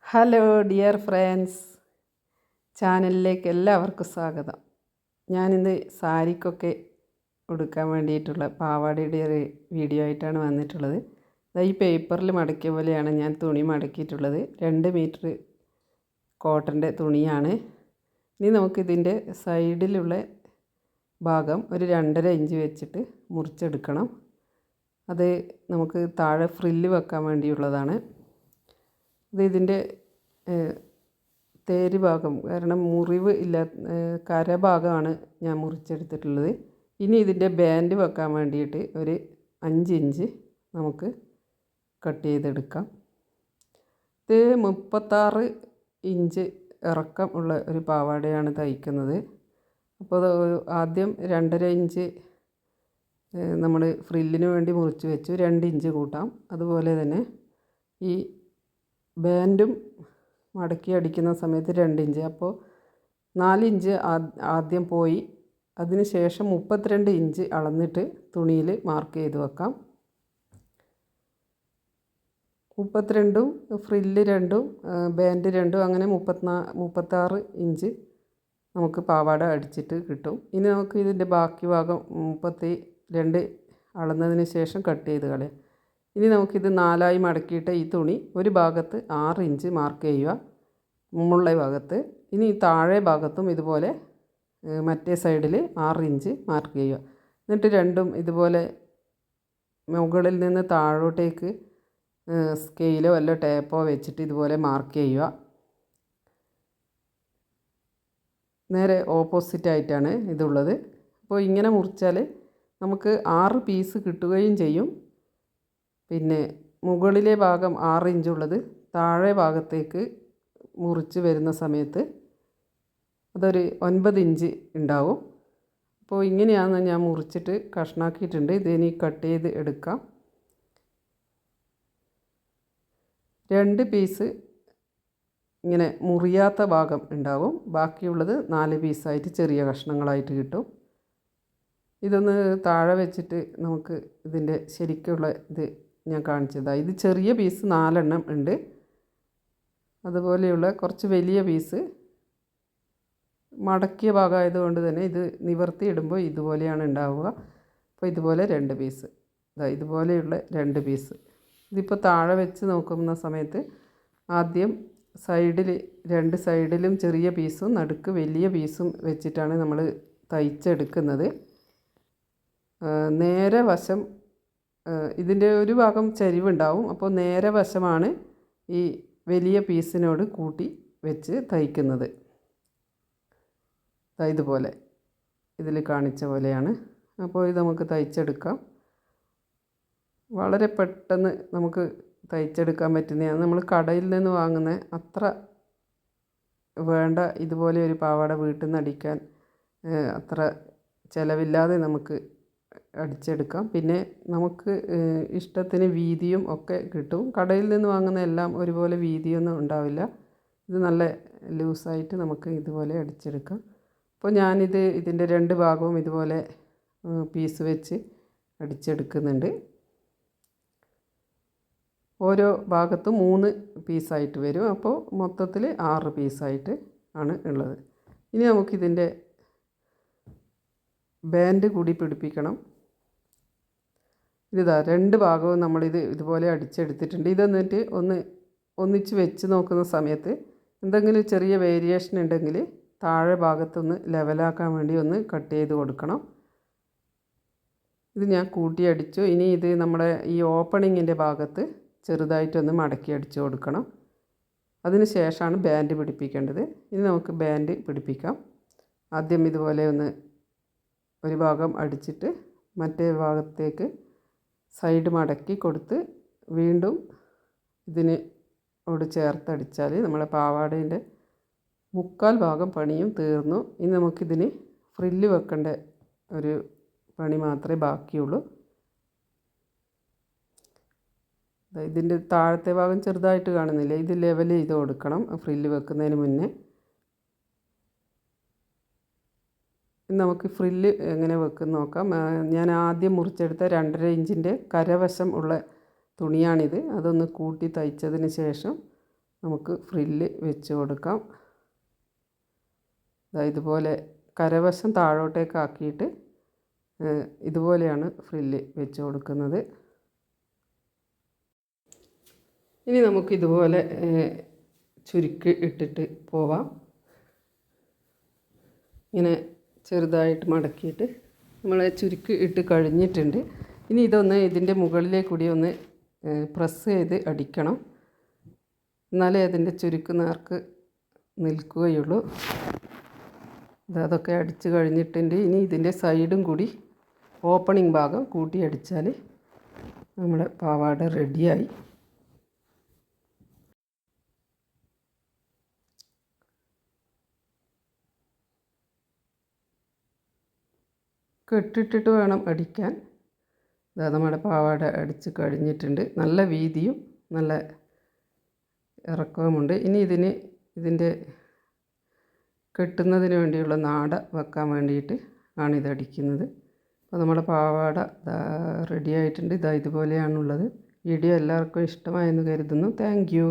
Hello dear friends, ചാനലിലേക്ക് എല്ലാവർക്കും സ്വാഗതം. ഞാനിന്ന് സാരിക്കൊക്കെ ഉടുക്കാൻ വേണ്ടിയിട്ടുള്ള പാവാടയുടെ ഒരു വീഡിയോ ആയിട്ടാണ് വന്നിട്ടുള്ളത്. ഈ പേപ്പറിൽ മടക്കിയ പോലെയാണ് ഞാൻ തുണി മടക്കിയിട്ടുള്ളത്. 2 മീറ്റർ കോട്ടൻ്റെ തുണിയാണ്. ഇനി നമുക്കിതിൻ്റെ സൈഡിലുള്ള ഭാഗം ഒരു 2.5 ഇഞ്ച് വെച്ചിട്ട് മുറിച്ചെടുക്കണം. അത് നമുക്ക് താഴെ ഫ്രില്ല് വെക്കാൻ വേണ്ടിയുള്ളതാണ്. ഇതിൻ്റെ തേര് ഭാഗം, കാരണം മുറിവ് ഇല്ല, കരഭാഗമാണ് ഞാൻ മുറിച്ചെടുത്തിട്ടുള്ളത്. ഇനി ഇതിൻ്റെ ബാൻഡ് വെക്കാൻ വേണ്ടിയിട്ട് ഒരു 5 ഇഞ്ച് നമുക്ക് കട്ട് ചെയ്തെടുക്കാം. ഇത് 36 ഇഞ്ച് ഇറക്കം ഉള്ള ഒരു പാവാടയാണ് തയ്ക്കുന്നത്. അപ്പോൾ ആദ്യം 2.5 ഇഞ്ച് നമ്മൾ ഫ്രില്ലിന് വേണ്ടി മുറിച്ച് വെച്ചു. 2 ഇഞ്ച് കൂട്ടാം. അതുപോലെ തന്നെ ഈ ബാൻഡും മടക്കി അടിക്കുന്ന സമയത്ത് 2 ഇഞ്ച്, അപ്പോൾ 4 ഇഞ്ച് ആദ്യം പോയി. അതിന് ശേഷം 32 ഇഞ്ച് അളന്നിട്ട് തുണിയിൽ മാർക്ക് ചെയ്ത് വെക്കാം. 32ഉം ഫ്രില്ല് 2ഉം ബാൻഡ് 2ഉം അങ്ങനെ 36 ഇഞ്ച് നമുക്ക് പാവാട അടിച്ചിട്ട് കിട്ടും. ഇനി നമുക്ക് ഇതിൻ്റെ ബാക്കി ഭാഗം 32 അളന്നതിന് ശേഷം കട്ട് ചെയ്ത് കളയാം. ഇനി നമുക്കിത് 4ആയി മടക്കിയിട്ട് ഈ തുണി ഒരു ഭാഗത്ത് 6 ഇഞ്ച് മാർക്ക് ചെയ്യുക, മുള്ള ഭാഗത്ത്. ഇനി താഴെ ഭാഗത്തും ഇതുപോലെ മറ്റേ സൈഡിൽ 6 ഇഞ്ച് മാർക്ക് ചെയ്യുക. എന്നിട്ട് രണ്ടും ഇതുപോലെ മുകളിൽ നിന്ന് താഴോട്ടേക്ക് സ്കെയിലോ വല്ല ടേപ്പോ വെച്ചിട്ട് ഇതുപോലെ മാർക്ക് ചെയ്യുക. നേരെ ഓപ്പോസിറ്റായിട്ടാണ് ഇതുള്ളത്. അപ്പോൾ ഇങ്ങനെ മുറിച്ചാൽ നമുക്ക് 6 പീസ് കിട്ടുകയും ചെയ്യും. പിന്നെ മുകളിലെ ഭാഗം 6 ഇഞ്ചുള്ളത് താഴെ ഭാഗത്തേക്ക് മുറിച്ച് വരുന്ന സമയത്ത് അതൊരു 9 ഇഞ്ച് ഉണ്ടാവും. അപ്പോൾ ഇങ്ങനെയാണ് ഞാൻ മുറിച്ചിട്ട് കഷ്ണാക്കിയിട്ടുണ്ട്. ഇതിനി കട്ട് ചെയ്ത് എടുക്കാം. 2 പീസ് ഇങ്ങനെ മുറിയാത്ത ഭാഗം ഉണ്ടാവും. ബാക്കിയുള്ളത് 4 പീസായിട്ട് ചെറിയ കഷ്ണങ്ങളായിട്ട് കിട്ടും. ഇതൊന്ന് താഴെ വെച്ചിട്ട് നമുക്ക് ഇതിൻ്റെ ശരിക്കുള്ള ഇത് ഞാൻ കാണിച്ചതാണ്. ഇത് ചെറിയ പീസ് 4 എണ്ണം ഉണ്ട്. അതുപോലെയുള്ള കുറച്ച് വലിയ പീസ് മടക്കിയ ഭാഗമായതുകൊണ്ട് തന്നെ ഇത് നിവർത്തി ഇടുമ്പോൾ ഇതുപോലെയാണ് ഉണ്ടാവുക. അപ്പോൾ ഇതുപോലെ 2 പീസ്, ഇതുപോലെയുള്ള 2 പീസ്. ഇതിപ്പോൾ താഴെ വെച്ച് നോക്കുന്ന സമയത്ത് ആദ്യം സൈഡിൽ 2 സൈഡിലും ചെറിയ പീസും നടുക്ക് വലിയ പീസും വെച്ചിട്ടാണ് നമ്മൾ തയ്ച്ചെടുക്കുന്നത്. നേരെ വശം ഇതിൻ്റെ ഒരു ഭാഗം ചരിവുണ്ടാവും. അപ്പോൾ നേരെ വശമാണ് ഈ വലിയ പീസിനോട് കൂട്ടി വെച്ച് തയ്ക്കുന്നത്. ഇതുപോലെ ഇതിൽ കാണിച്ച പോലെയാണ്. അപ്പോൾ ഇത് നമുക്ക് തയ്ച്ചെടുക്കാം. വളരെ പെട്ടെന്ന് നമുക്ക് തയ്ച്ചെടുക്കാൻ പറ്റുന്നതാണ്. നമ്മൾ കടയിൽ നിന്ന് വാങ്ങുന്ന അത്ര വേണ്ട ഇതുപോലെ ഒരു പാവാട വീട്ടിൽ നിന്ന് അടിക്കാൻ അത്ര ചിലവില്ലാതെ നമുക്ക് അടിച്ചെടുക്കാം. പിന്നെ നമുക്ക് ഇഷ്ടത്തിന് വീതിയും ഒക്കെ കിട്ടും. കടയിൽ നിന്ന് വാങ്ങുന്ന എല്ലാം ഒരുപോലെ വീതിയൊന്നും ഉണ്ടാവില്ല. ഇത് നല്ല ലൂസായിട്ട് നമുക്ക് ഇതുപോലെ അടിച്ചെടുക്കാം. അപ്പോൾ ഞാനിത് ഇതിൻ്റെ 2 ഭാഗവും ഇതുപോലെ പീസ് വെച്ച് അടിച്ചെടുക്കുന്നുണ്ട്. ഓരോ ഭാഗത്തും 3 പീസായിട്ട് വരും. അപ്പോൾ മൊത്തത്തിൽ 6 പീസായിട്ട് ആണ് ഉള്ളത്. ഇനി നമുക്കിതിൻ്റെ ബാൻഡ് കൂടി പിടിപ്പിക്കണം. ഇതാ 2 ഭാഗവും നമ്മളിത് ഇതുപോലെ അടിച്ചെടുത്തിട്ടുണ്ട്. ഇതെന്നിട്ട് ഒന്നിച്ച് വെച്ച് നോക്കുന്ന സമയത്ത് എന്തെങ്കിലും ചെറിയ വേരിയേഷൻ ഉണ്ടെങ്കിൽ താഴെ ഭാഗത്തൊന്ന് ലെവലാക്കാൻ വേണ്ടി ഒന്ന് കട്ട് ചെയ്ത് കൊടുക്കണം. ഇത് ഞാൻ കൂട്ടി അടിച്ചു. ഇനി ഇത് നമ്മുടെ ഈ ഓപ്പണിങ്ങിൻ്റെ ഭാഗത്ത് ചെറുതായിട്ടൊന്ന് മടക്കി അടിച്ചു കൊടുക്കണം. അതിന് ശേഷമാണ് ബാൻഡ് പിടിപ്പിക്കേണ്ടത്. ഇനി നമുക്ക് ബാൻഡ് പിടിപ്പിക്കാം. ആദ്യം ഇതുപോലെ ഒരു ഭാഗം അടിച്ചിട്ട് മറ്റേ ഭാഗത്തേക്ക് സൈഡ് മടക്കി കൊടുത്ത് വീണ്ടും ഇതിനോട് ചേർത്തടിച്ചാൽ നമ്മളെ പാവാടേൻ്റെ 3/4 ഭാഗം പണിയും തീർന്നു. ഇനി നമുക്കിതിന് ഫ്രില്ല് വെക്കേണ്ട ഒരു പണി മാത്രമേ ബാക്കിയുള്ളൂ. ഇതിൻ്റെ താഴത്തെ ഭാഗം ചെറുതായിട്ട് കാണുന്നില്ല, ഇത് ലെവൽ ചെയ്ത് കൊടുക്കണം ഫ്രില്ല് വെക്കുന്നതിന് മുന്നേ. നമുക്ക് ഫ്രില്ല് എങ്ങനെ വെക്കും നോക്കാം. ഞാൻ ആദ്യം മുറിച്ചെടുത്ത 2.5 ഇഞ്ചിൻ്റെ കരവശം ഉള്ള തുണിയാണിത്. അതൊന്ന് കൂട്ടി തയ്ച്ചതിന് ശേഷം നമുക്ക് ഫ്രില്ല് വെച്ച് കൊടുക്കാം. ഇതുപോലെ കരവശം താഴോട്ടേക്ക് ആക്കിയിട്ട് ഇതുപോലെയാണ് ഫ്രില്ല് വെച്ച് കൊടുക്കുന്നത്. ഇനി നമുക്കിതുപോലെ ചുരുക്കി ഇട്ടിട്ട് പോവാം. ഇങ്ങനെ ചെറുതായിട്ട് മടക്കിയിട്ട് നമ്മൾ ചുരുക്കി ഇട്ട് കഴിഞ്ഞിട്ടുണ്ട്. ഇനി ഇതൊന്ന് ഇതിൻ്റെ മുകളിലേക്ക് കൂടി ഒന്ന് പ്രസ് ചെയ്ത് അടിക്കണം. എന്നാലേ അതിൻ്റെ ചുരുക്ക് നേർക്ക് നിൽക്കുകയുള്ളൂ. അതൊക്കെ അടിച്ച് കഴിഞ്ഞിട്ടുണ്ട്. ഇനി ഇതിൻ്റെ സൈഡും കൂടി ഓപ്പണിംഗ് ഭാഗം കൂട്ടി അടിച്ചാൽ നമ്മുടെ പാവാട റെഡിയായി. കെട്ടിട്ടിട്ട് വേണം അടിക്കാൻ. നമ്മുടെ പാവാട അടിച്ച് കഴിഞ്ഞിട്ടുണ്ട്. നല്ല വീതിയും നല്ല ഇറക്കവുമുണ്ട്. ഇനി ഇതിൻ്റെ കെട്ടുന്നതിന് വേണ്ടിയുള്ള നാട വെക്കാൻ വേണ്ടിയിട്ട് ആണ് ഇതടിക്കുന്നത്. അപ്പോൾ നമ്മുടെ പാവാട റെഡി ആയിട്ടുണ്ട്. ഇതുപോലെയാണുള്ളത്. വീഡിയോ എല്ലാവർക്കും ഇഷ്ടമായെന്ന് കരുതുന്നു. Thank you.